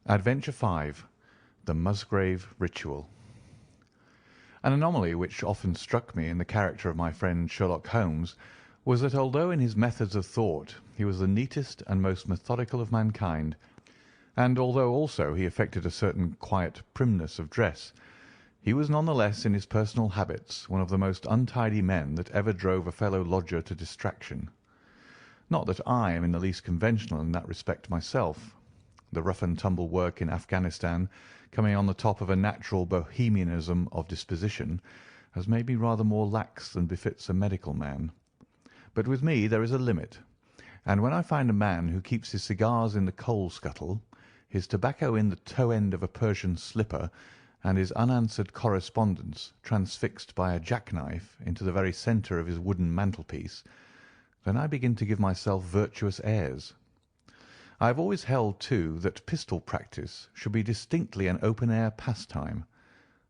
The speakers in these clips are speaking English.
Adventure 5. The Musgrave Ritual. An anomaly which often struck me in the character of my friend Sherlock Holmes was that although in his methods of thought he was the neatest and most methodical of mankind, and although also he affected a certain quiet primness of dress, he was none the less in his personal habits one of the most untidy men that ever drove a fellow lodger to distraction. Not that I am in the least conventional in that respect myself. The rough-and-tumble work in Afghanistan, coming on the top of a natural bohemianism of disposition, has made me rather more lax than befits a medical man. But with me there is a limit, and when I find a man who keeps his cigars in the coal-scuttle, his tobacco in the toe-end of a Persian slipper, and his unanswered correspondence transfixed by a jackknife into the very centre of his wooden mantelpiece, then I begin to give myself virtuous airs. I have always held, too, that pistol practice should be distinctly an open-air pastime,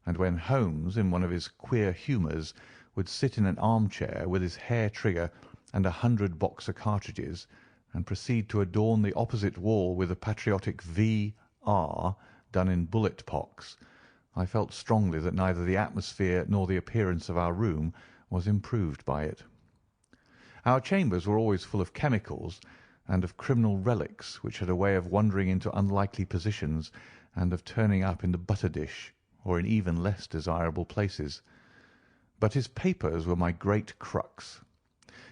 and when Holmes, in one of his queer humours, would sit in an armchair with his hair trigger and 100 Boxer cartridges, and proceed to adorn the opposite wall with a patriotic V.R. done in bullet pocks, I felt strongly that neither the atmosphere nor the appearance of our room was improved by it. Our chambers were always full of chemicals and of criminal relics which had a way of wandering into unlikely positions and of turning up in the butter dish or in even less desirable places. But his papers were my great crux.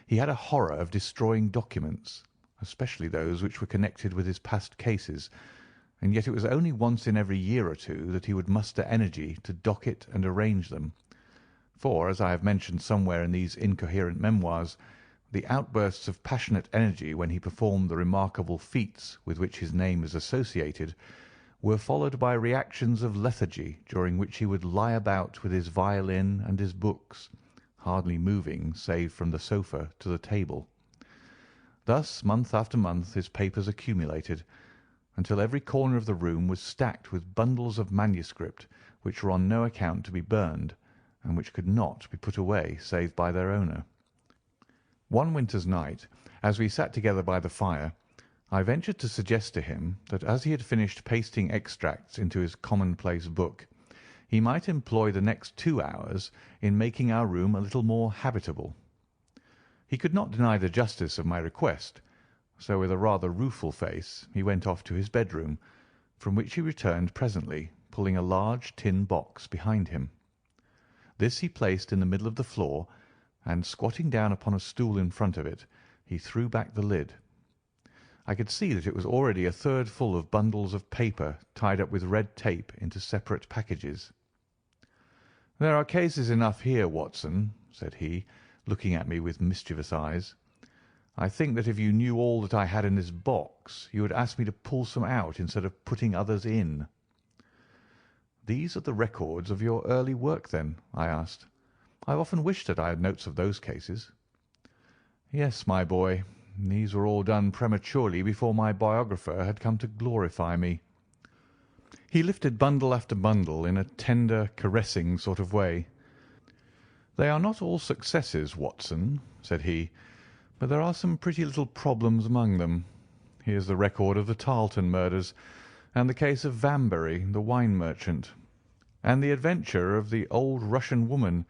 He had a horror of destroying documents, especially those which were connected with his past cases, and yet it was only once in every year or two that he would muster energy to docket and arrange them. For, as I have mentioned somewhere in these incoherent memoirs, the outbursts of passionate energy when he performed the remarkable feats with which his name is associated were followed by reactions of lethargy during which he would lie about with his violin and his books, hardly moving save from the sofa to the table. Thus month after month his papers accumulated, until every corner of the room was stacked with bundles of manuscript which were on no account to be burned, and which could not be put away save by their owner. One winter's night, as we sat together by the fire, I ventured to suggest to him that as he had finished pasting extracts into his commonplace book, he might employ the next 2 hours in making our room a little more habitable. He could not deny the justice of my request, so with a rather rueful face he went off to his bedroom, from which he returned presently, pulling a large tin box behind him. This he placed in the middle of the floor, and squatting down upon a stool in front of it, he threw back the lid. I could see that it was already a third full of bundles of paper tied up with red tape into separate packages. "There are cases enough here, Watson," said he, looking at me with mischievous eyes. "I think that if you knew all that I had in this box, you would ask me to pull some out instead of putting others in." "These are the records of your early work, then?" I asked. "I have often wished that I had notes of those cases." "Yes, my boy. These were all done prematurely before my biographer had come to glorify me." He lifted bundle after bundle in a tender, caressing sort of way. "They are not all successes, Watson," said he, "but there are some pretty little problems among them. Here's the record of the Tarleton murders, and the case of Vanbury, the wine merchant, and the adventure of the old Russian woman,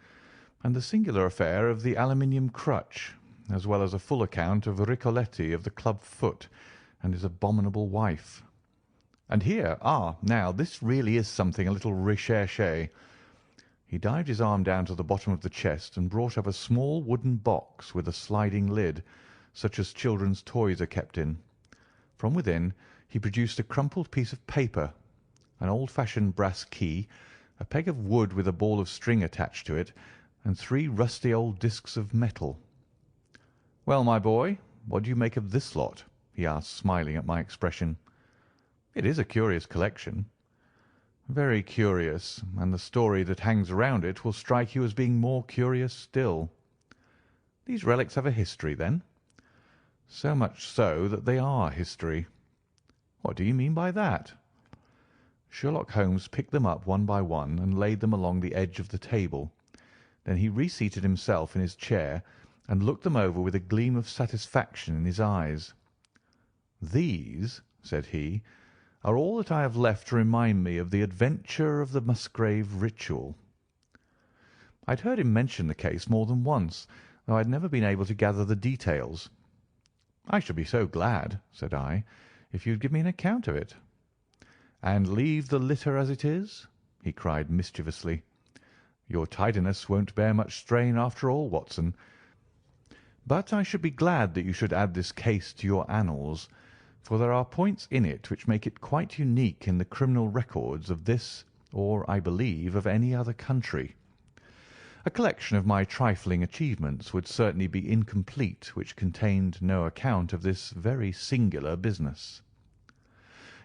and the singular affair of the aluminium crutch, as well as a full account of Ricoletti of the club foot and his abominable wife. And here, now, this really is something a little recherché." He dived his arm down to the bottom of the chest and brought up a small wooden box with a sliding lid, such as children's toys are kept in. From within he produced a crumpled piece of paper, an old-fashioned brass key, a peg of wood with a ball of string attached to it, and 3 rusty old discs of metal. "Well, my boy, what do you make of this lot?" he asked, smiling at my expression. "It is a curious collection." "Very curious, and the story that hangs around it will strike you as being more curious still." "These relics have a history, then?" "So much so that they are history." "What do you mean by that?" Sherlock Holmes picked them up one by one and laid them along the edge of the table. Then he reseated himself in his chair and looked them over with a gleam of satisfaction in his eyes. "These," said he, are all that I have left to remind me of the adventure of the Musgrave Ritual. I'd heard him mention the case more than once, though I had never been able to gather the details. "I should be so glad," said I, "if you'd give me an account of it." "And leave the litter as it is?" he cried mischievously. "Your tidiness won't bear much strain after all, Watson. But I should be glad that you should add this case to your annals, for there are points in it which make it quite unique in the criminal records of this, or, I believe, of any other country. A collection of my trifling achievements would certainly be incomplete which contained no account of this very singular business.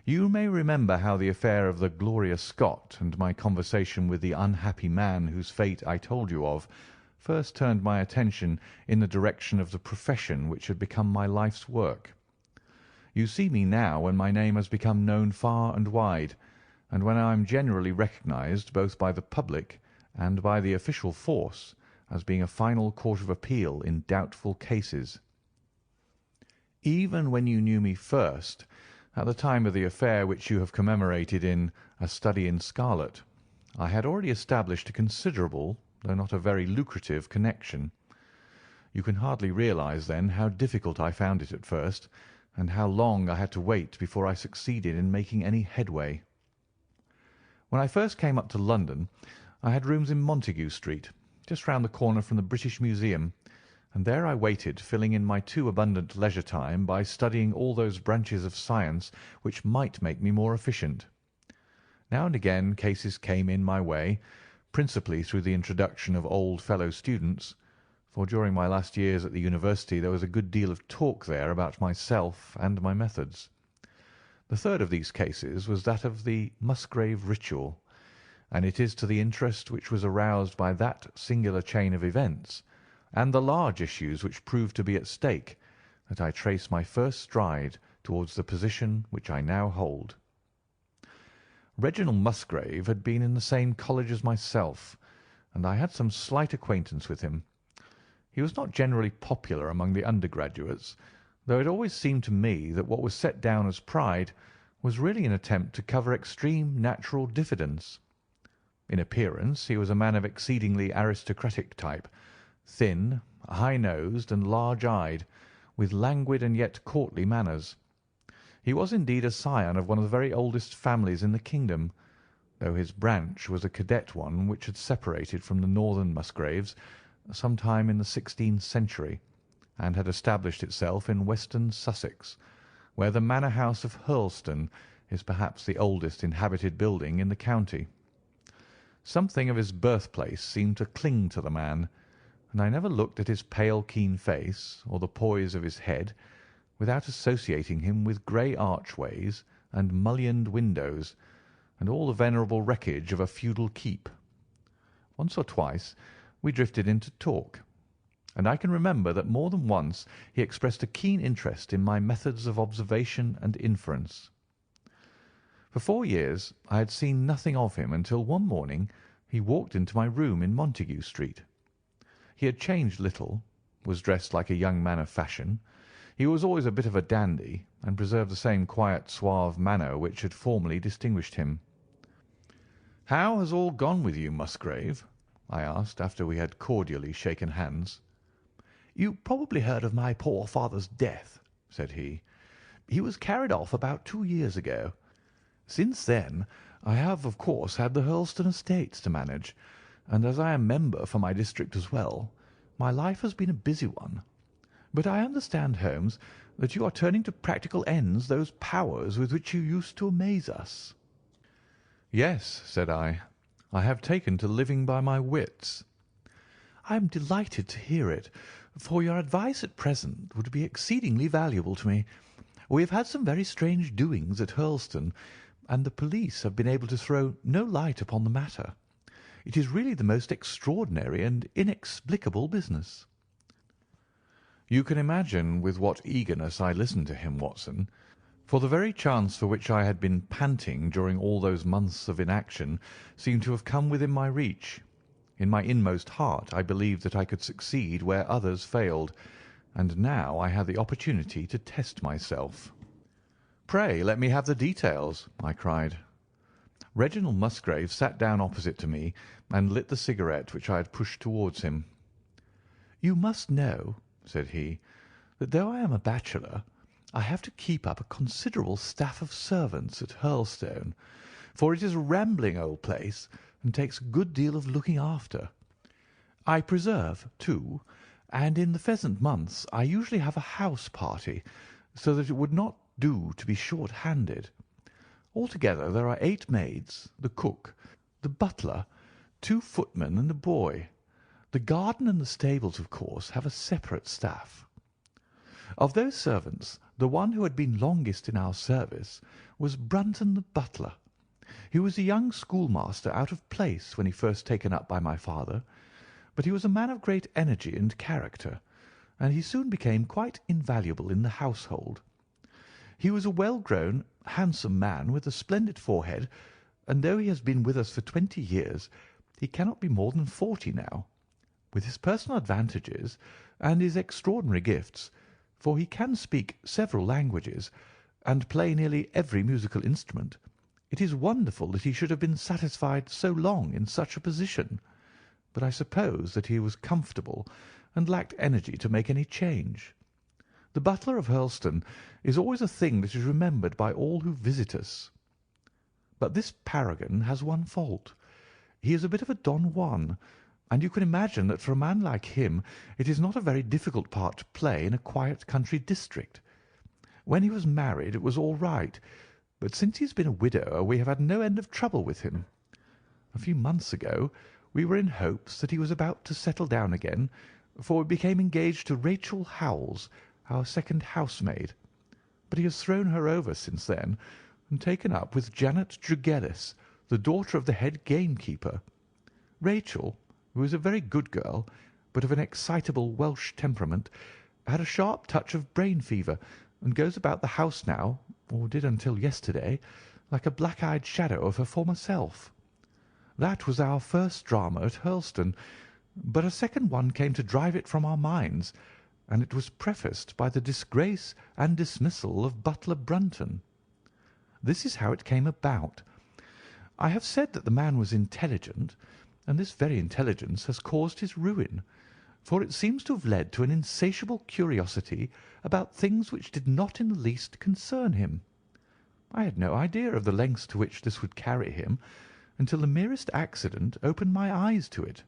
You may remember how the affair of the Gloria Scott and my conversation with the unhappy man whose fate I told you of first turned my attention in the direction of the profession which had become my life's work. You see me now when my name has become known far and wide, and when I am generally recognised both by the public and by the official force as being a final court of appeal in doubtful cases. Even when you knew me first, at the time of the affair which you have commemorated in A Study in Scarlet, I had already established a considerable, though not a very lucrative, connection. You can hardly realise, then, how difficult I found it at first, and how long I had to wait before I succeeded in making any headway. When I first came up to London, I had rooms in Montague Street, just round the corner from the British Museum, and there I waited, filling in my too abundant leisure time by studying all those branches of science which might make me more efficient. Now and again cases came in my way, principally through the introduction of old fellow students, for during my last years at the university there was a good deal of talk there about myself and my methods. The third of these cases was that of the Musgrave Ritual, and it is to the interest which was aroused by that singular chain of events, and the large issues which proved to be at stake, that I trace my first stride towards the position which I now hold. Reginald Musgrave had been in the same college as myself, and I had some slight acquaintance with him. He was not generally popular among the undergraduates, though it always seemed to me that what was set down as pride was really an attempt to cover extreme natural diffidence. In appearance he was a man of exceedingly aristocratic type, thin, high-nosed, and large-eyed, with languid and yet courtly manners. He was indeed a scion of one of the very oldest families in the kingdom, though his branch was a cadet one which had separated from the northern Musgraves some time in the 16th century, and had established itself in western Sussex, where the manor house of Hurlstone is perhaps the oldest inhabited building in the county. Something of his birthplace seemed to cling to the man, and I never looked at his pale, keen face or the poise of his head without associating him with grey archways and mullioned windows, and all the venerable wreckage of a feudal keep. Once or twice we drifted into talk, and I can remember that more than once he expressed a keen interest in my methods of observation and inference. For 4 years I had seen nothing of him until one morning he walked into my room in Montague Street. He had changed little, was dressed like a young man of fashion. He was always a bit of a dandy, and preserved the same quiet, suave manner which had formerly distinguished him. "How has all gone with you, Musgrave?" I asked, after we had cordially shaken hands. "You probably heard of my poor father's death," said he. "He was carried off about 2 years ago. Since then I have, of course, had the Hurlstone estates to manage, and as I am member for my district as well, my life has been a busy one. But I understand, Holmes, that you are turning to practical ends those powers with which you used to amaze us." "Yes," said I. "I have taken to living by my wits." "I am delighted to hear it, for your advice at present would be exceedingly valuable to me. We have had some very strange doings at Hurlstone, and the police have been able to throw no light upon the matter. It is really the most extraordinary and inexplicable business." You can imagine with what eagerness I listened to him, Watson, for the very chance for which I had been panting during all those months of inaction seemed to have come within my reach. In my inmost heart I believed that I could succeed where others failed, and now I had the opportunity to test myself. "Pray let me have the details," I cried. Reginald Musgrave sat down opposite to me and lit the cigarette which I had pushed towards him. "You must know," said he, "that though I am a bachelor, I have to keep up a considerable staff of servants at Hurlstone, for it is a rambling old place and takes a good deal of looking after. I preserve, too, and in the pheasant months I usually have a house party, so that it would not do to be short-handed. Altogether there are 8 maids, the cook, the butler, 2 footmen, and a boy. The garden and the stables, of course, have a separate staff. Of those servants, the one who had been longest in our service was Brunton the butler. He was a young schoolmaster out of place when he first taken up by my father, but he was a man of great energy and character, and he soon became quite invaluable in the household. He was a well-grown, handsome man with a splendid forehead, and though he has been with us for 20 years, he cannot be more than 40 now. With his personal advantages and his extraordinary gifts, for he can speak several languages and play nearly every musical instrument, it is wonderful that he should have been satisfied so long in such a position. But I suppose that he was comfortable and lacked energy to make any change. The butler of Hurlstone is always a thing that is remembered by all who visit us. But this paragon has one fault. He is a bit of a Don Juan, and you can imagine that for a man like him it is not a very difficult part to play in a quiet country district. When he was married it was all right, but since he has been a widower we have had no end of trouble with him. A few months ago we were in hopes that he was about to settle down again, for we became engaged to Rachel Howells, our second housemaid, but he has thrown her over since then and taken up with Janet Drugellis, the daughter of the head gamekeeper. Rachel, who is a very good girl, but of an excitable Welsh temperament, had a sharp touch of brain fever, and goes about the house now, or did until yesterday, like a black-eyed shadow of her former self. That was our first drama at Hurlstone, but a second one came to drive it from our minds, and it was prefaced by the disgrace and dismissal of butler Brunton. This is how it came about. I have said that the man was intelligent, and this very intelligence has caused his ruin, for it seems to have led to an insatiable curiosity about things which did not in the least concern him. I had no idea of the lengths to which this would carry him until the merest accident opened my eyes to it.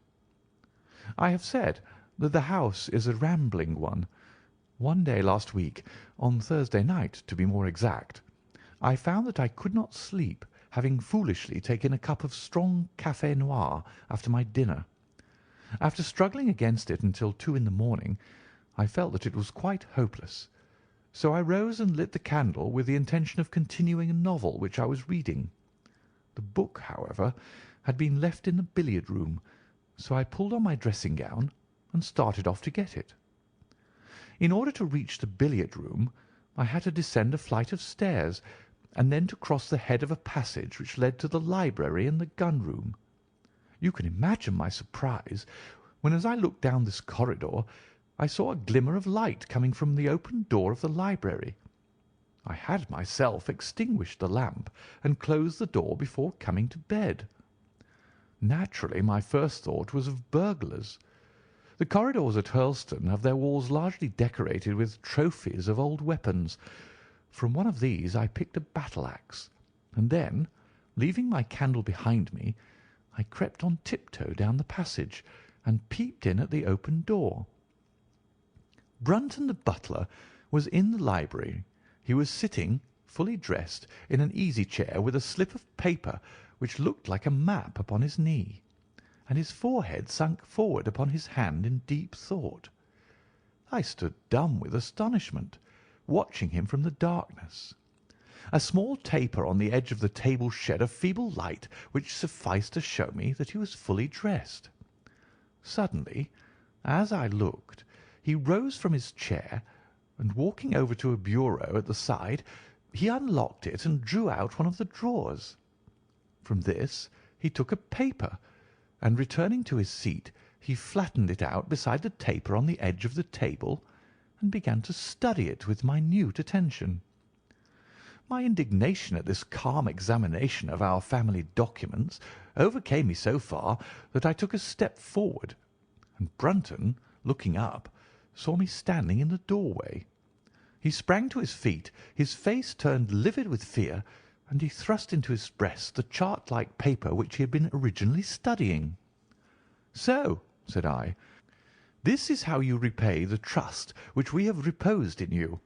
I have said that the house is a rambling one. One day last week, on Thursday night to be more exact, I found that I could not sleep, having foolishly taken a cup of strong café noir after my dinner. After struggling against it until 2 in the morning, I felt that it was quite hopeless, so I rose and lit the candle with the intention of continuing a novel which I was reading. The book, however, had been left in the billiard-room, so I pulled on my dressing-gown and started off to get it. In order to reach the billiard-room, I had to descend a flight of stairs, and then to cross the head of a passage which led to the library and the gun-room. You can imagine my surprise when, as I looked down this corridor, I saw a glimmer of light coming from the open door of the library. I had myself extinguished the lamp and closed the door before coming to bed. Naturally, my first thought was of burglars. The corridors at Hurlstone have their walls largely decorated with trophies of old weapons. From one of these I picked a battle-axe, and then, leaving my candle behind me, I crept on tiptoe down the passage and peeped in at the open door. Brunton the butler was in the library. He was sitting, fully dressed, in an easy-chair with a slip of paper which looked like a map upon his knee, and his forehead sunk forward upon his hand in deep thought. I stood dumb with astonishment, watching him from the darkness. A small taper on the edge of the table shed a feeble light which sufficed to show me that he was fully dressed. Suddenly, as I looked, he rose from his chair, and walking over to a bureau at the side, he unlocked it and drew out one of the drawers. From this he took a paper, and returning to his seat, he flattened it out beside the taper on the edge of the table, and began to study it with minute attention. My indignation at this calm examination of our family documents overcame me so far that I took a step forward, and Brunton, looking up, saw me standing in the doorway. He sprang to his feet, his face turned livid with fear, and he thrust into his breast the chart-like paper which he had been originally studying. "So," said I, "this is how you repay the trust which we have reposed in you.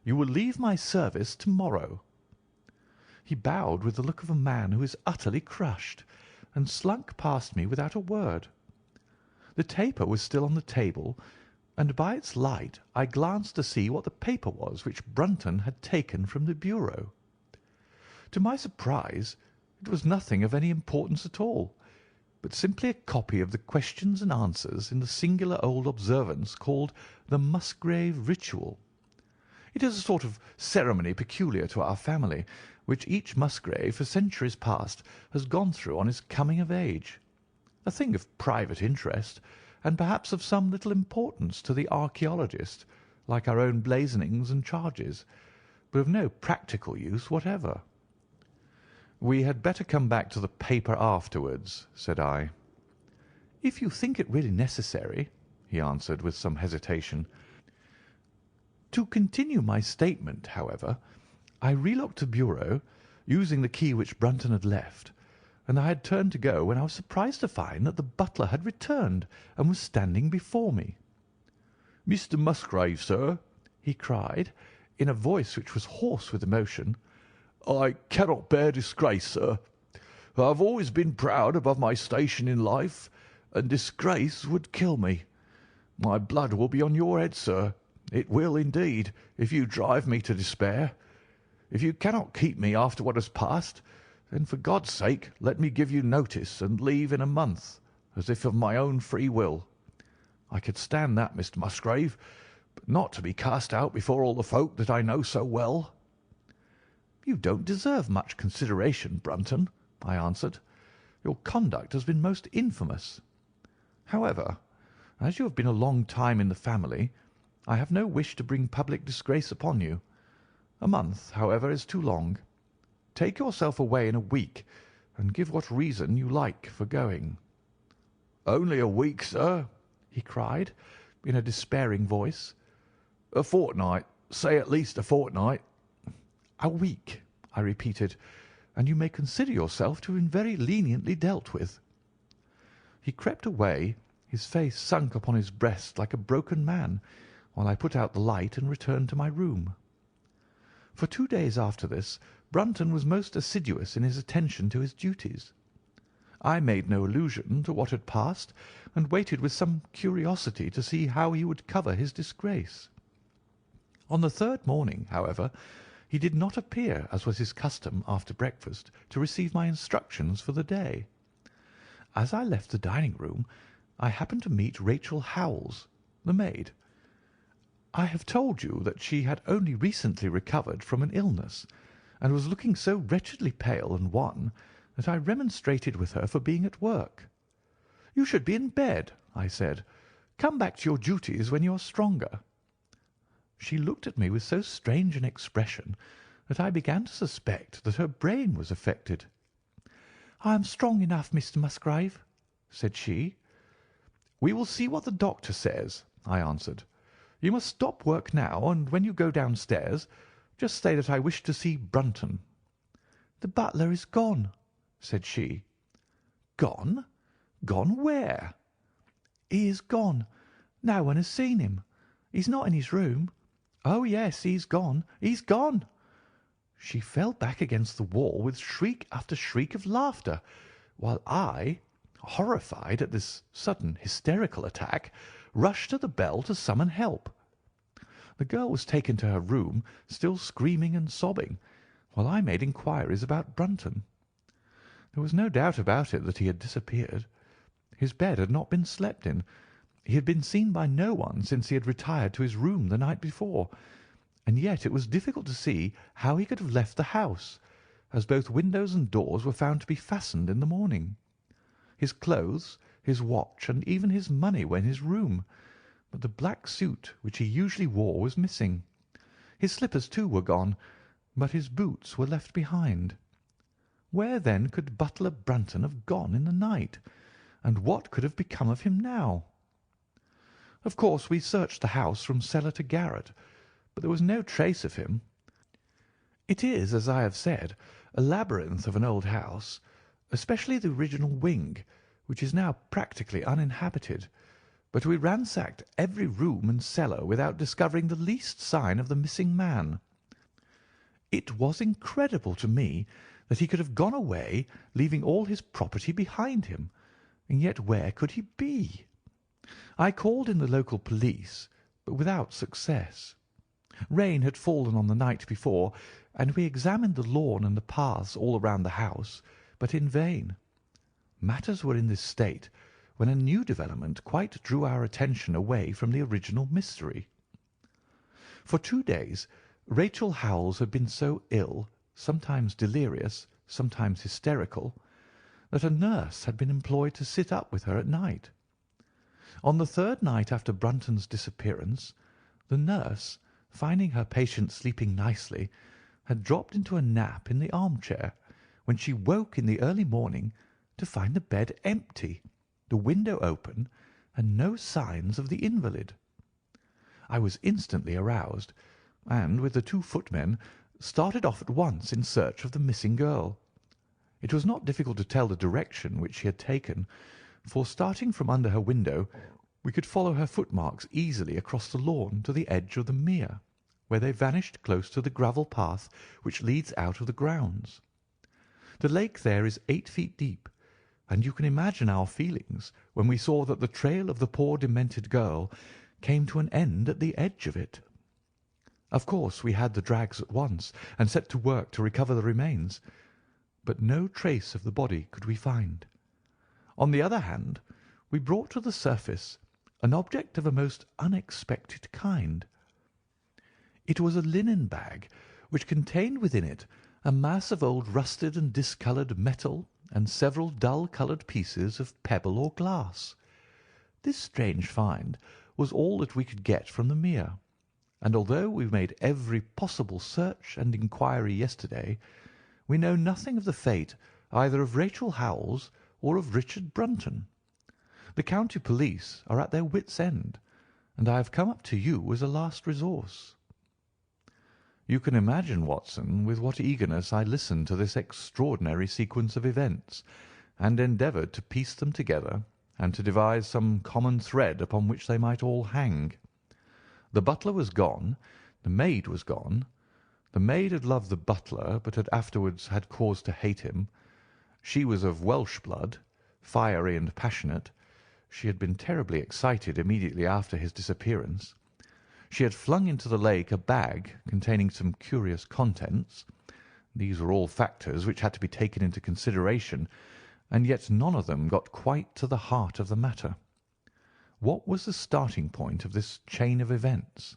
You will leave my service to-morrow." He bowed with the look of a man who is utterly crushed, and slunk past me without a word. The taper was still on the table, and by its light I glanced to see what the paper was which Brunton had taken from the bureau. To my surprise, it was nothing of any importance at all, but simply a copy of the questions and answers in the singular old observance called the Musgrave Ritual. It is a sort of ceremony peculiar to our family, which each Musgrave for centuries past has gone through on his coming of age. A thing of private interest, and perhaps of some little importance to the archaeologist, like our own blazonings and charges, but of no practical use whatever. "We had better come back to the paper afterwards," said I. "If you think it really necessary," he answered with some hesitation. To continue my statement, however, I relocked the bureau, using the key which Brunton had left, and I had turned to go when I was surprised to find that the butler had returned and was standing before me. "Mr. Musgrave, sir," he cried, in a voice which was hoarse with emotion, "I cannot bear disgrace, sir. I have always been proud above my station in life, and disgrace would kill me. My blood will be on your head, sir. It will, indeed, if you drive me to despair. If you cannot keep me after what has passed, then for God's sake let me give you notice and leave in a month, as if of my own free will. I could stand that, Mr. Musgrave, but not to be cast out before all the folk that I know so well." "You don't deserve much consideration, Brunton," I answered. "Your conduct has been most infamous. However, as you have been a long time in the family, I have no wish to bring public disgrace upon you. A month, however, is too long. Take yourself away in a week, and give what reason you like for going." "Only a week, sir," he cried, in a despairing voice. "A fortnight, say at least a fortnight." "A week," I repeated, "and you may consider yourself to have been very leniently dealt with." He crept away, his face sunk upon his breast like a broken man, while I put out the light and returned to my room. For 2 days after this, Brunton was most assiduous in his attention to his duties. I made no allusion to what had passed, and waited with some curiosity to see how he would cover his disgrace. On the third morning, however, he did not appear, as was his custom after breakfast, to receive my instructions for the day. As I left the dining-room, I happened to meet Rachel Howells, the maid. I have told you that she had only recently recovered from an illness, and was looking so wretchedly pale and wan that I remonstrated with her for being at work. "You should be in bed," I said. "Come back to your duties when you are stronger." She looked at me with so strange an expression that I began to suspect that her brain was affected. "I am strong enough, Mr. Musgrave," said she. "We will see what the doctor says," I answered. "You must stop work now, and when you go downstairs, just say that I wish to see Brunton." "The butler is gone," said she. "Gone? Gone where?" "He is gone. No one has seen him. He's not in his room. Oh, yes, he's gone. He's gone." She fell back against the wall with shriek after shriek of laughter, while I, horrified at this sudden hysterical attack, rushed to the bell to summon help. The girl was taken to her room, still screaming and sobbing, while I made inquiries about Brunton. There was no doubt about it that he had disappeared. His bed had not been slept in. He had been seen by no one since he had retired to his room the night before, and yet it was difficult to see how he could have left the house, as both windows and doors were found to be fastened in the morning. His clothes, his watch, and even his money were in his room, but the black suit which he usually wore was missing. His slippers, too, were gone, but his boots were left behind. Where, then, could butler Brunton have gone in the night, and what could have become of him now? Of course, we searched the house from cellar to garret, but there was no trace of him. It is, as I have said, a labyrinth of an old house, especially the original wing, which is now practically uninhabited, but we ransacked every room and cellar without discovering the least sign of the missing man. It was incredible to me that he could have gone away, leaving all his property behind him, and yet where could he be? I called in the local police, but without success. Rain had fallen on the night before, and we examined the lawn and the paths all round the house, but in vain. Matters were in this state when a new development quite drew our attention away from the original mystery. For 2 days Rachel Howells had been so ill, sometimes delirious, sometimes hysterical, that a nurse had been employed to sit up with her at night. On the 3rd night after Brunton's disappearance, the nurse, finding her patient sleeping nicely, had dropped into a nap in the armchair, when she woke in the early morning to find the bed empty, the window open, and no signs of the invalid. I was instantly aroused, and, with the 2 footmen, started off at once in search of the missing girl. It was not difficult to tell the direction which she had taken, for, starting from under her window, we could follow her footmarks easily across the lawn to the edge of the mere, where they vanished close to the gravel path which leads out of the grounds. The lake there is 8 feet deep, and you can imagine our feelings when we saw that the trail of the poor demented girl came to an end at the edge of it. Of course we had the drags at once, and set to work to recover the remains, but no trace of the body could we find. On the other hand, we brought to the surface an object of a most unexpected kind. It was a linen bag which contained within it a mass of old rusted and discoloured metal and several dull-coloured pieces of pebble or glass. This strange find was all that we could get from the mere, and although we made every possible search and inquiry yesterday, we know nothing of the fate either of Rachel Howells or of Richard Brunton. The county police are at their wits' end, and I have come up to you as a last resource." You can imagine, Watson, with what eagerness I listened to this extraordinary sequence of events, and endeavoured to piece them together and to devise some common thread upon which they might all hang. The butler was gone. The maid was gone. The maid had loved the butler, but had afterwards had cause to hate him. She was of Welsh blood, fiery and passionate. She had been terribly excited immediately after his disappearance. She had flung into the lake a bag containing some curious contents. These were all factors which had to be taken into consideration, and yet none of them got quite to the heart of the matter. What was the starting point of this chain of events?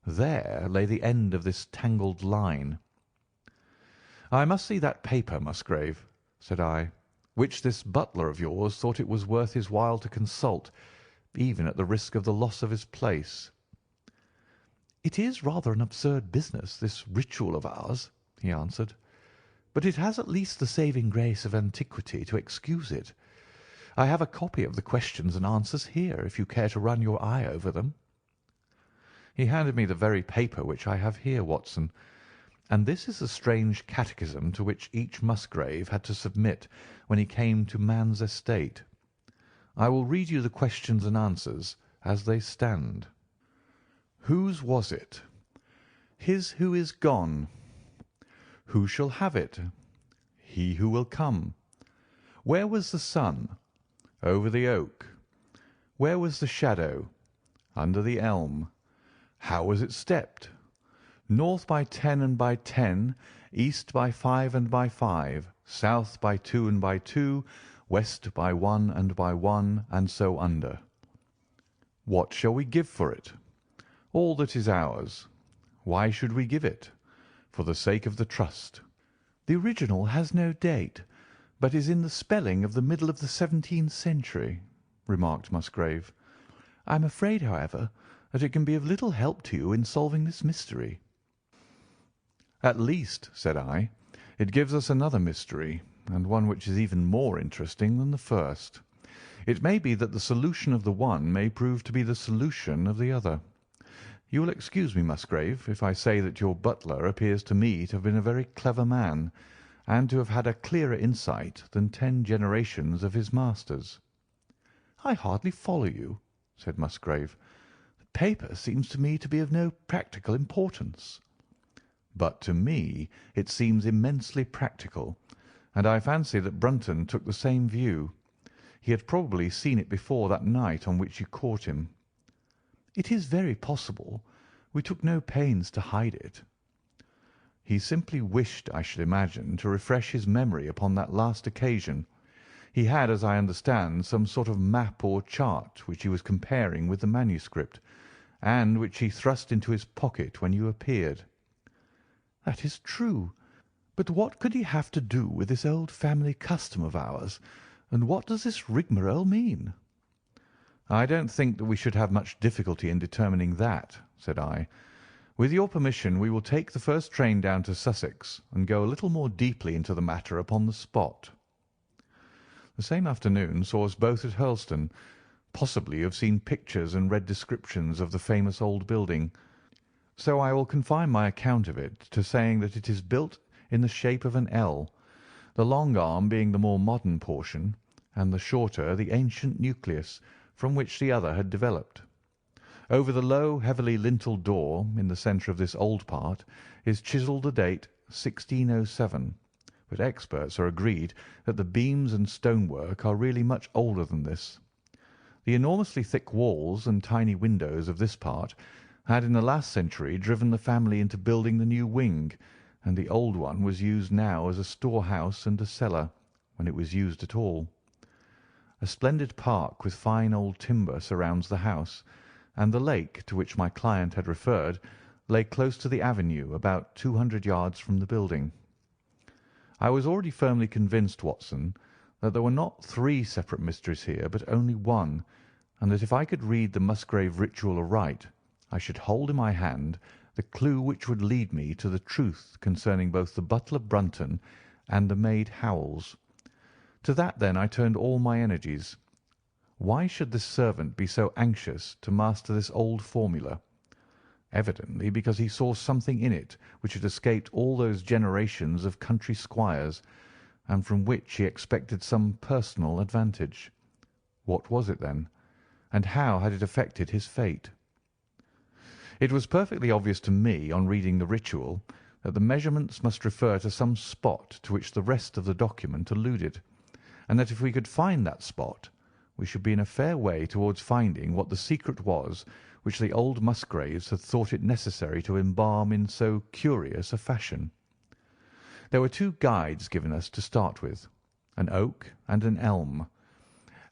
There lay the end of this tangled line. "I must see that paper, Musgrave," said I, "which this butler of yours thought it was worth his while to consult, even at the risk of the loss of his place." "It is rather an absurd business, this ritual of ours," he answered, "but it has at least the saving grace of antiquity to excuse it. I have a copy of the questions and answers here, if you care to run your eye over them." He handed me the very paper which I have here, Watson, and this is the strange catechism to which each Musgrave had to submit when he came to man's estate. I will read you the questions and answers as they stand. Whose was it? His who is gone. Who shall have it? He who will come. Where was the sun? Over the oak. Where was the shadow? Under the elm. How was it stepped? North by 10 and by 10, east by 5 and by 5, south by 2 and by 2, west by 1 and by 1, and so under. What shall we give for it? All that is ours. Why should we give it? For the sake of the trust. The original has no date, but is in the spelling of the middle of the 17th century, remarked Musgrave. I am afraid, however, that it can be of little help to you in solving this mystery. "At least," said I, "it gives us another mystery, and one which is even more interesting than the first. It may be that the solution of the one may prove to be the solution of the other. You will excuse me, Musgrave, if I say that your butler appears to me to have been a very clever man, and to have had a clearer insight than 10 generations of his masters." "I hardly follow you," said Musgrave. "The paper seems to me to be of no practical importance." "But to me it seems immensely practical, and I fancy that Brunton took the same view. He had probably seen it before that night on which you caught him." "It is very possible. We took no pains to hide it." "He simply wished, I should imagine, to refresh his memory upon that last occasion. He had, as I understand, some sort of map or chart which he was comparing with the manuscript, and which he thrust into his pocket when you appeared." "That is true. But what could he have to do with this old family custom of ours, and what does this rigmarole mean?" "I don't think that we should have much difficulty in determining that," said I. "With your permission we will take the first train down to Sussex and go a little more deeply into the matter upon the spot." The same afternoon saw us both at Hurlstone. Possibly you have seen pictures and read descriptions of the famous old building, so I will confine my account of it to saying that it is built in the shape of an L, the long arm being the more modern portion, and the shorter the ancient nucleus from which the other had developed. Over the low, heavily lintelled door in the centre of this old part is chiselled the date 1607, but experts are agreed that the beams and stonework are really much older than this. The enormously thick walls and tiny windows of this part had in the last century driven the family into building the new wing, and the old one was used now as a storehouse and a cellar, when it was used at all. A splendid park with fine old timber surrounds the house, and the lake to which my client had referred lay close to the avenue about 200 yards from the building. I was already firmly convinced, Watson, that there were not 3 separate mysteries here, but only one, and that if I could read the Musgrave Ritual aright, I should hold in my hand the clue which would lead me to the truth concerning both the butler Brunton and the maid Howells. To that, then, I turned all my energies. Why should this servant be so anxious to master this old formula? Evidently because he saw something in it which had escaped all those generations of country squires, and from which he expected some personal advantage. What was it, then, and how had it affected his fate? It was perfectly obvious to me, on reading the ritual, that the measurements must refer to some spot to which the rest of the document alluded, and that if we could find that spot, we should be in a fair way towards finding what the secret was which the old Musgraves had thought it necessary to embalm in so curious a fashion. There were 2 guides given us to start with, an oak and an elm.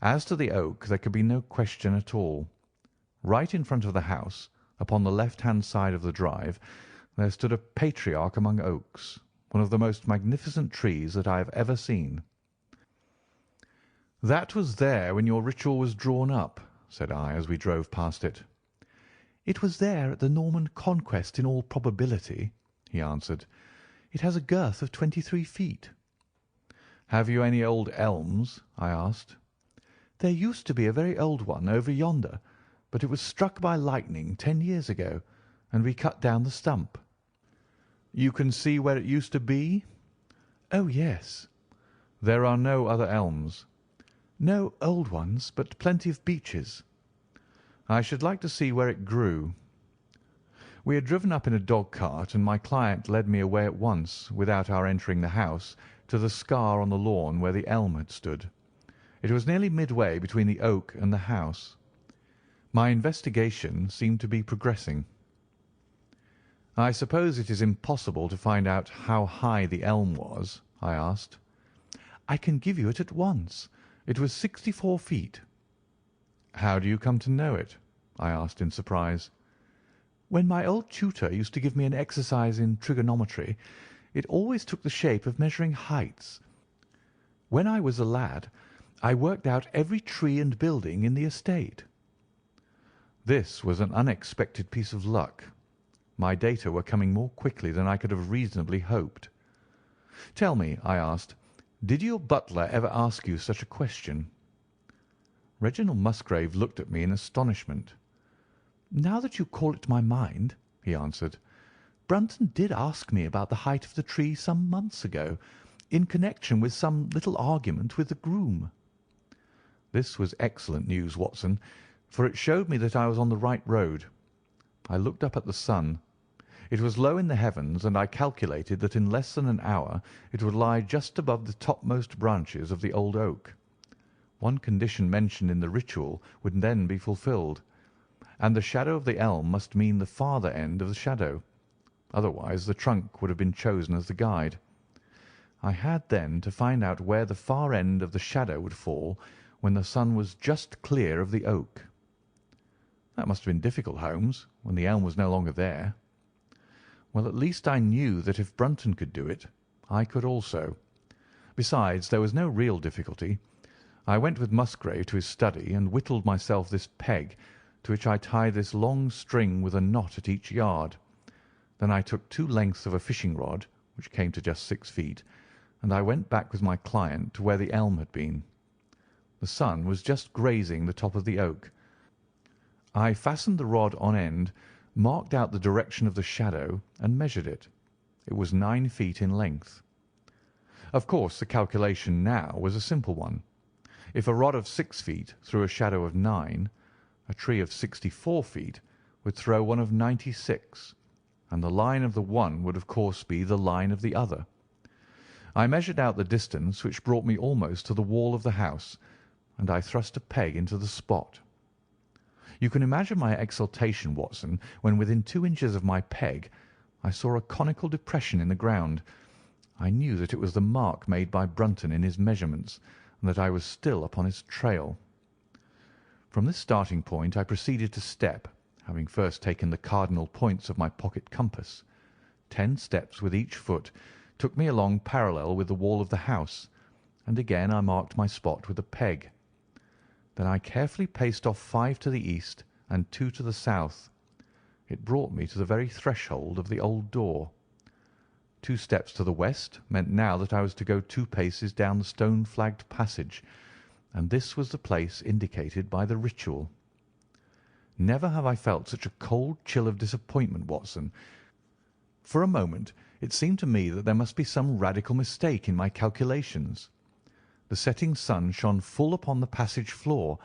As to the oak there could be no question at all. Right in front of the house, upon the left-hand side of the drive, there stood a patriarch among oaks, one of the most magnificent trees that I have ever seen. "That was there when your ritual was drawn up," said I, as we drove past it. "It was there at the Norman Conquest in all probability," he answered. "It has a girth of 23 feet." "Have you any old elms?" I asked. "There used to be a very old one over yonder, but it was struck by lightning 10 years ago, and we cut down the stump." "You can see where it used to be?" "Oh, yes." "There are no other elms?" "No old ones, but plenty of beeches." "I should like to see where it grew." We had driven up in a dog-cart, and my client led me away at once, without our entering the house, to the scar on the lawn where the elm had stood. It was nearly midway between the oak and the house. My investigation seemed to be progressing. "I suppose it is impossible to find out how high the elm was?" I asked. "I can give you it at once. It was 64 feet." "How do you come to know it?" I asked in surprise. "When my old tutor used to give me an exercise in trigonometry, it always took the shape of measuring heights. When I was a lad, I worked out every tree and building in the estate." This was an unexpected piece of luck. My data were coming more quickly than I could have reasonably hoped. "Tell me," I asked, "did your butler ever ask you such a question?" Reginald Musgrave looked at me in astonishment. "Now that you call it to my mind," he answered, "Brunton did ask me about the height of the tree some months ago, in connection with some little argument with the groom." This was excellent news, Watson, for it showed me that I was on the right road. I looked up at the sun. It was low in the heavens, and I calculated that in less than an hour it would lie just above the topmost branches of the old oak. One condition mentioned in the ritual would then be fulfilled, and the shadow of the elm must mean the farther end of the shadow. Otherwise the trunk would have been chosen as the guide. I had then to find out where the far end of the shadow would fall when the sun was just clear of the oak. That must have been difficult, Holmes, when the elm was no longer there. Well, at least I knew that if Brunton could do it, I could also. Besides, there was no real difficulty. I went with Musgrave to his study and whittled myself this peg, to which I tied this long string with a knot at each yard. Then I took 2 lengths of a fishing rod, which came to just 6 feet, and I went back with my client to where the elm had been. The sun was just grazing the top of the oak. I fastened the rod on end, marked out the direction of the shadow, and measured it. It was 9 feet in length. Of course, the calculation now was a simple one. If a rod of 6 feet threw a shadow of 9, a tree of 64 feet would throw one of 96, and the line of the one would of course be the line of the other. I measured out the distance, which brought me almost to the wall of the house, and I thrust a peg into the spot. You can imagine my exultation, Watson, when within 2 inches of my peg I saw a conical depression in the ground. I knew that it was the mark made by Brunton in his measurements, and that I was still upon his trail. From this starting point I proceeded to step, having first taken the cardinal points of my pocket compass. 10 steps with each foot took me along parallel with the wall of the house, and again I marked my spot with a peg. Then I carefully paced off 5 to the east and 2 to the south. It brought me to the very threshold of the old door. 2 steps to the west meant now that I was to go 2 paces down the stone-flagged passage, and this was the place indicated by the ritual. Never have I felt such a cold chill of disappointment, Watson. For a moment it seemed to me that there must be some radical mistake in my calculations. The setting sun shone full upon the passage floor,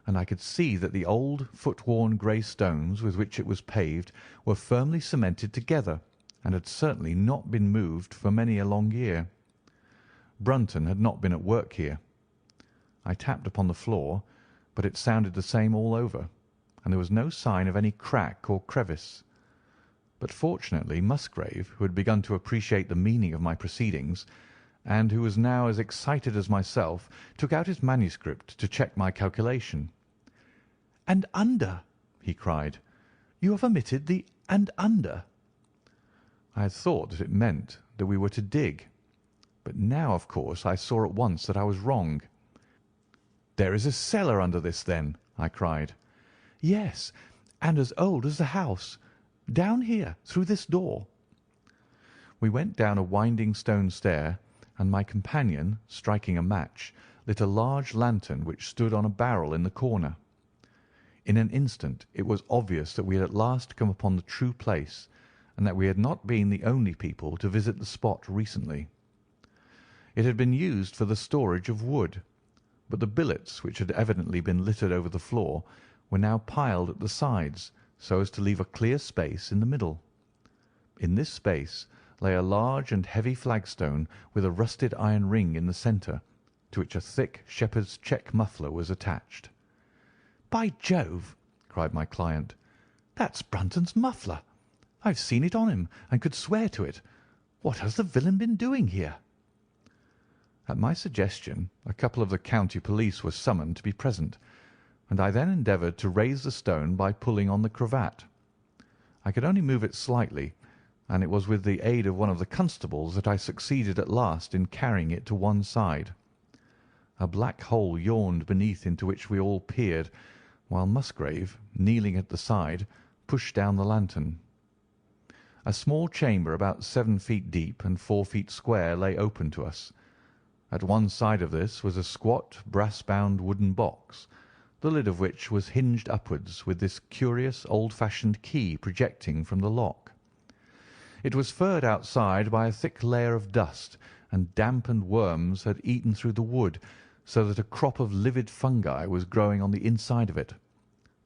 and I could see that the old foot-worn grey stones with which it was paved were firmly cemented together, and had certainly not been moved for many a long year. Brunton had not been at work here. I tapped upon the floor, but it sounded the same all over, and there was no sign of any crack or crevice. But fortunately Musgrave, who had begun to appreciate the meaning of my proceedings, and who was now as excited as myself, took out his manuscript to check my calculation. "And under," he cried. "You have omitted the 'and under.'" I had thought that it meant that we were to dig, but now, of course, I saw at once that I was wrong. "There is a cellar under this, then?" I cried. "Yes, and as old as the house. Down here, through this door." We went down a winding stone stair, and my companion, striking a match, lit a large lantern which stood on a barrel in the corner. In an instant it was obvious that we had at last come upon the true place, and that we had not been the only people to visit the spot recently. It had been used for the storage of wood, but the billets, which had evidently been littered over the floor, were now piled at the sides, so as to leave a clear space in the middle. In this space lay a large and heavy flagstone with a rusted iron ring in the centre, to which a thick shepherd's check muffler was attached. "By Jove!" cried my client, "that's Brunton's muffler. I've seen it on him, and could swear to it. What has the villain been doing here?" At my suggestion a couple of the county police were summoned to be present, and I then endeavoured to raise the stone by pulling on the cravat. I could only move it slightly, and it was with the aid of one of the constables that I succeeded at last in carrying it to one side. A black hole yawned beneath, into which we all peered, while Musgrave, kneeling at the side, pushed down the lantern. A small chamber about 7 feet deep and 4 feet square lay open to us. At one side of this was a squat, brass-bound wooden box, the lid of which was hinged upwards with this curious old-fashioned key projecting from the lock. It was furred outside by a thick layer of dust, and damp and worms had eaten through the wood, so that a crop of livid fungi was growing on the inside of it.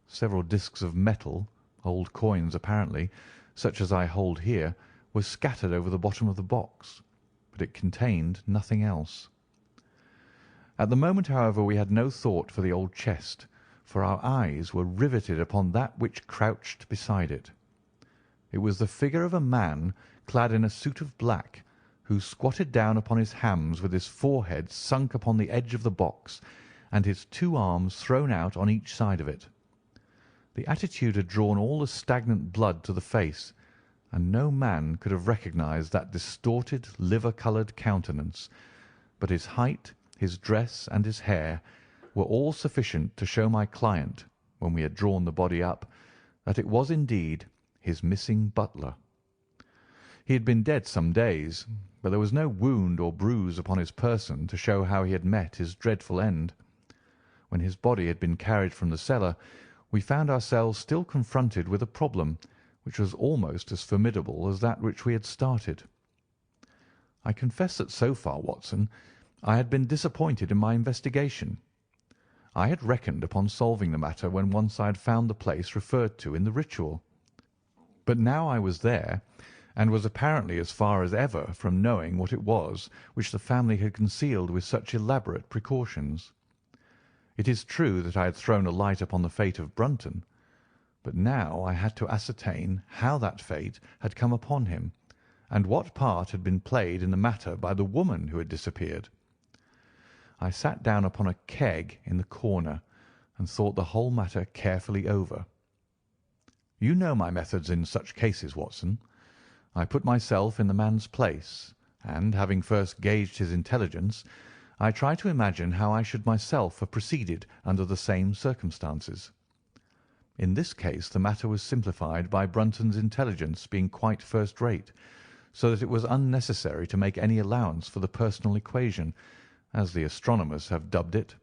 Several discs of metal, old coins apparently, such as I hold here, were scattered over the bottom of the box, but it contained nothing else. At the moment, however, we had no thought for the old chest, for our eyes were riveted upon that which crouched beside it. It was the figure of a man clad in a suit of black, who squatted down upon his hams with his forehead sunk upon the edge of the box and his 2 arms thrown out on each side of it. The attitude had drawn all the stagnant blood to the face, and no man could have recognised that distorted, liver-coloured countenance, but his height, his dress, and his hair were all sufficient to show my client, when we had drawn the body up, that it was indeed his missing butler. He had been dead some days, but there was no wound or bruise upon his person to show how he had met his dreadful end. When his body had been carried from the cellar, we found ourselves still confronted with a problem which was almost as formidable as that which we had started. I confess that so far, Watson, I had been disappointed in my investigation. I had reckoned upon solving the matter when once I had found the place referred to in the Ritual. But now I was there, and was apparently as far as ever from knowing what it was which the family had concealed with such elaborate precautions. It is true that I had thrown a light upon the fate of Brunton, but now I had to ascertain how that fate had come upon him, and what part had been played in the matter by the woman who had disappeared. I sat down upon a keg in the corner and thought the whole matter carefully over. You know my methods in such cases, Watson. I put myself in the man's place, and, having first gauged his intelligence, I try to imagine how I should myself have proceeded under the same circumstances. In this case the matter was simplified by Brunton's intelligence being quite first-rate, so that it was unnecessary to make any allowance for the personal equation, as the astronomers have dubbed it.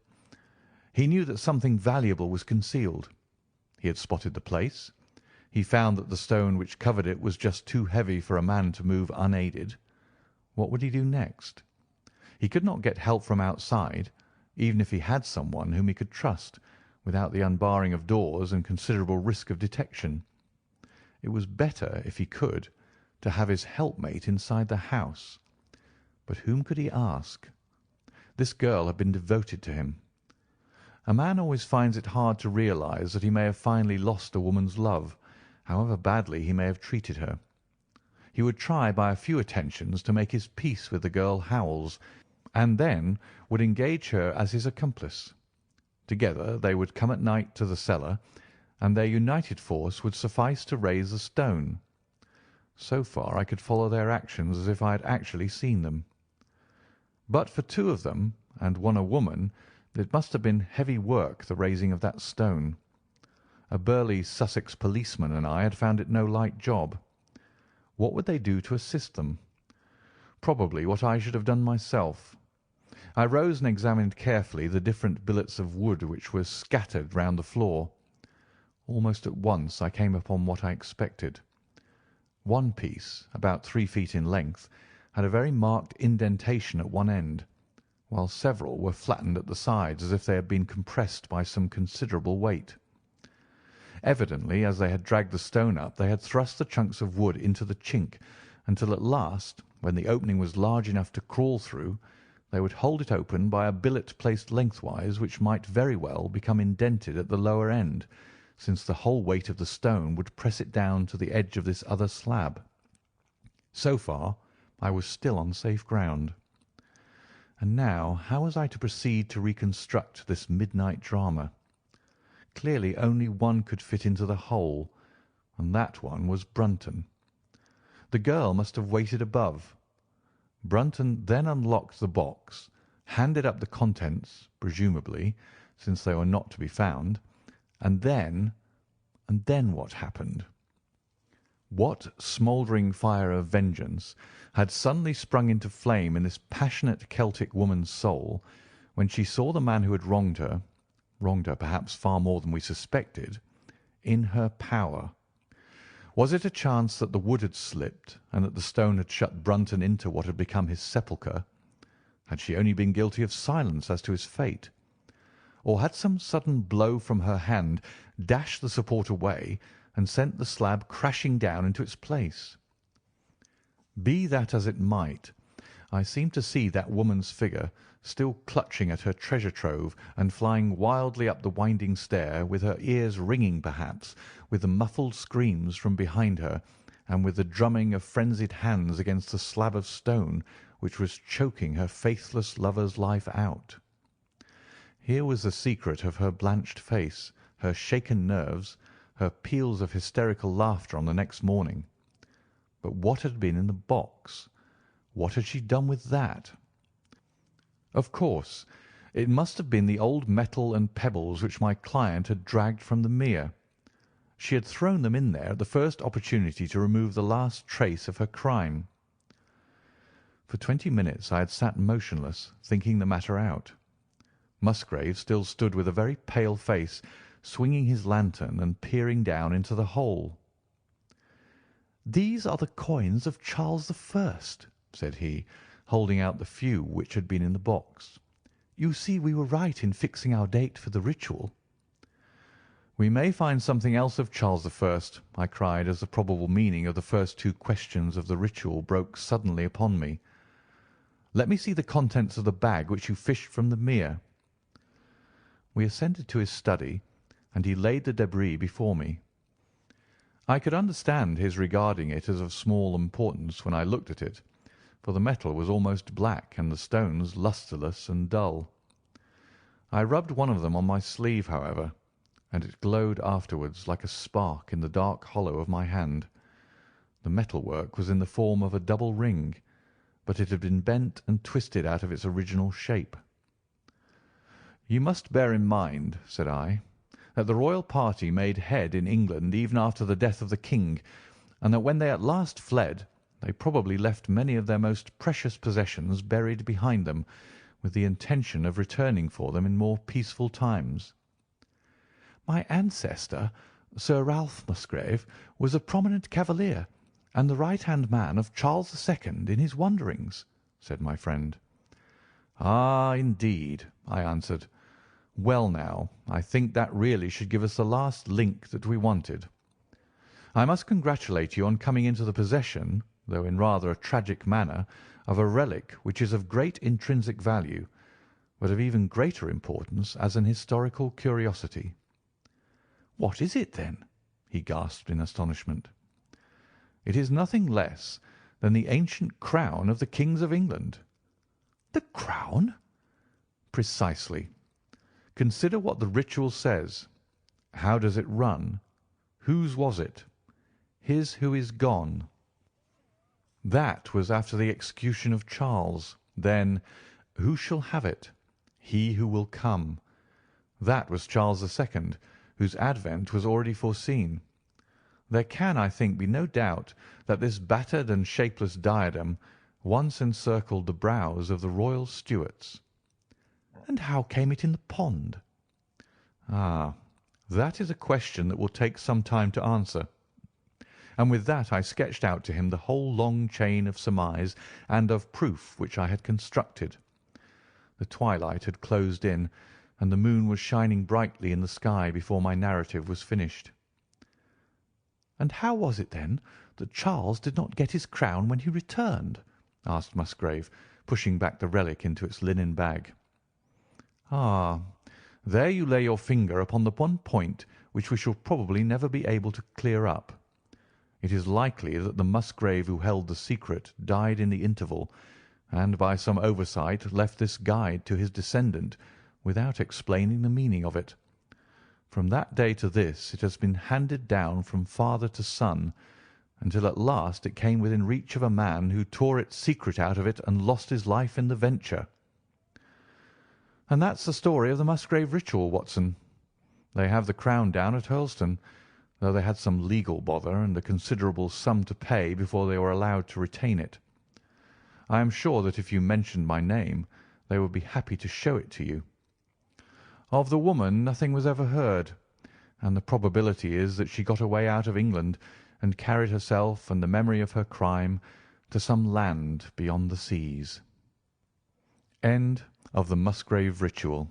He knew that something valuable was concealed. He had spotted the place. He found that the stone which covered it was just too heavy for a man to move unaided. What would he do next? He could not get help from outside, even if he had someone whom he could trust, without the unbarring of doors and considerable risk of detection. It was better, if he could, to have his helpmate inside the house. But whom could he ask? This girl had been devoted to him. A man always finds it hard to realize that he may have finally lost a woman's love, however badly he may have treated her. He would try by a few attentions to make his peace with the girl Howells, and then would engage her as his accomplice. Together they would come at night to the cellar, and their united force would suffice to raise the stone. So far I could follow their actions as if I had actually seen them. But for 2 of them, and one a woman, it must have been heavy work, the raising of that stone. A burly Sussex policeman and I had found it no light job. What would they do to assist them? Probably what I should have done myself. I rose and examined carefully the different billets of wood which were scattered round the floor. Almost at once I came upon what I expected. One piece, about 3 feet in length, had a very marked indentation at one end, while several were flattened at the sides as if they had been compressed by some considerable weight. Evidently, as they had dragged the stone up, they had thrust the chunks of wood into the chink, until at last, when the opening was large enough to crawl through, they would hold it open by a billet placed lengthwise, which might very well become indented at the lower end, since the whole weight of the stone would press it down to the edge of this other slab. So far I was still on safe ground. And now how was I to proceed to reconstruct this midnight drama? Clearly only one could fit into the hole, and that one was Brunton. The girl must have waited above. Brunton then unlocked the box, handed up the contents, presumably, since they were not to be found, and then what happened? What smouldering fire of vengeance had suddenly sprung into flame in this passionate Celtic woman's soul when she saw the man who had wronged her perhaps far more than we suspected, in her power? Was it a chance that the wood had slipped and that the stone had shut Brunton into what had become his sepulchre? Had she only been guilty of silence as to his fate? Or had some sudden blow from her hand dashed the support away and sent the slab crashing down into its place? Be that as it might, I seemed to see that woman's figure still clutching at her treasure trove and flying wildly up the winding stair, with her ears ringing perhaps with the muffled screams from behind her and with the drumming of frenzied hands against the slab of stone which was choking her faithless lover's life out. Here was the secret of her blanched face, her shaken nerves, her peals of hysterical laughter on the next morning. But what had been in the box? What had she done with that? Of course, it must have been the old metal and pebbles which my client had dragged from the mere. She had thrown them in there at the first opportunity to remove the last trace of her crime. For 20 minutes I had sat motionless, thinking the matter out. Musgrave still stood with a very pale face, swinging his lantern and peering down into the hole. "These are the coins of Charles I," said he, holding out the few which had been in the box. "You see we were right in fixing our date for the ritual." "We may find something else of Charles I," I cried, as the probable meaning of the first two questions of the ritual broke suddenly upon me. "Let me see the contents of the bag which you fished from the mere." We ascended to his study, and he laid the débris before me. I could understand his regarding it as of small importance when I looked at it, for the metal was almost black and the stones lustreless and dull. I rubbed one of them on my sleeve, however, and it glowed afterwards like a spark in the dark hollow of my hand. The metalwork was in the form of a double ring, but it had been bent and twisted out of its original shape. "You must bear in mind," said I, "that the royal party made head in England even after the death of the king, and that when they at last fled they probably left many of their most precious possessions buried behind them, with the intention of returning for them in more peaceful times." "My ancestor, Sir Ralph Musgrave, was a prominent cavalier and the right-hand man of Charles II in his wanderings," said my friend. "Ah, indeed," I answered. "Well now, I think that really should give us the last link that we wanted. I must congratulate you on coming into the possession, though in rather a tragic manner, of a relic which is of great intrinsic value, but of even greater importance as an historical curiosity." "What is it, then?" he gasped in astonishment. "It is nothing less than the ancient crown of the kings of England." "The crown?" "Precisely. Consider what the ritual says. How does it run? Whose was it? His who is gone. That was after the execution of Charles. Then, who shall have it? He who will come. That was Charles II, whose advent was already foreseen. There can, I think, be no doubt that this battered and shapeless diadem once encircled the brows of the royal Stuarts." "And how came it in the pond?" "Ah, that is a question that will take some time to answer." And with that I sketched out to him the whole long chain of surmise and of proof which I had constructed. The twilight had closed in, and the moon was shining brightly in the sky before my narrative was finished. "And how was it, then, that Charles did not get his crown when he returned?" asked Musgrave, pushing back the relic into its linen bag. "Ah, there you lay your finger upon the one point which we shall probably never be able to clear up. It is likely that the Musgrave who held the secret died in the interval, and by some oversight left this guide to his descendant without explaining the meaning of it. From that day to this it has been handed down from father to son, until at last it came within reach of a man who tore its secret out of it and lost his life in the venture. And that's the story of the Musgrave Ritual, Watson. They have the crown down at Hurlstone, though they had some legal bother and a considerable sum to pay before they were allowed to retain it. I am sure that if you mentioned my name they would be happy to show it to you. Of the woman nothing was ever heard, and the probability is that she got away out of England and carried herself and the memory of her crime to some land beyond the seas. End of the Musgrave Ritual.